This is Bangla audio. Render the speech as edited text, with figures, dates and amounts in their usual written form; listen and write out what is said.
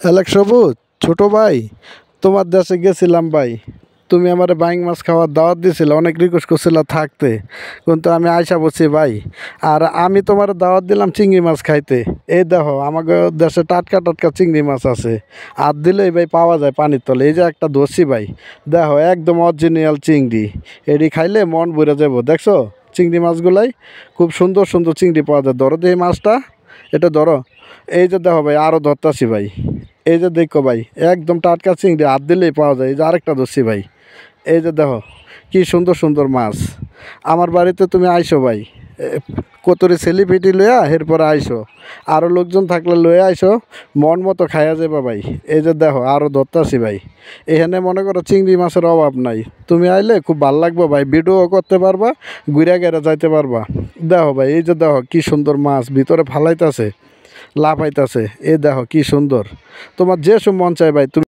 অ্যালেক্স সবুজ, ছোট ভাই, তোমার দেশে গেছিলাম ভাই। তুমি আমার বাইং মাছ খাওয়ার দাওয়াত দিছিলে, অনেক রিকোয়েস্ট করছিল থাকতে, কিন্তু আমি আইসা বলছি ভাই। আর আমি তোমার দাওয়াত দিলাম চিংড়ি মাছ খাইতে। এই দেখো আমাকে দেশে টাটকা টাটকা চিংড়ি মাছ আছে, আর দিলেই ভাই পাওয়া যায় পানির তলে। এই যে একটা ধরছি ভাই, দেখো একদম অরিজিনাল চিংড়ি। এটি খাইলে মন ভরে যাবো। দেখছো চিংড়ি মাছগুলাই খুব সুন্দর সুন্দর চিংড়ি পাওয়া যায়। ধরো এই মাছটা, এটা ধরো। এই যে দেখো ভাই, আরও ধরতাছি ভাই। এই যে দেখো ভাই, একদম টাটকা চিংড়ি, হাত দিলেই পাওয়া যায়। এই যে আরেকটা ধরছি ভাই। এই যে দেখো কি সুন্দর সুন্দর মাছ। আমার বাড়িতে তুমি আইসো ভাই, কতরি সেলিব্রিটি লইয়া এরপরে আইসো। আরও লোকজন থাকলে লইয়া আইসো, মন মতো খাইয়া যাবা ভাই। এই যে দেখো আরও ধরতাছি ভাই। এখানে মনে করো চিংড়ি মাছের অভাব নাই। তুমি আইলে খুব ভালো লাগবে ভাই, ভিডিও করতে পারবা, ঘুরে গেড়ে যাইতে পারবা। দেখো ভাই, এই যে দেখো কি সুন্দর মাছ ভিতরে ফালাইতেছে, লাফাইতেছে। এই দেখো কি সুন্দর। তোমার যে সব মন চায় ভাই তুমি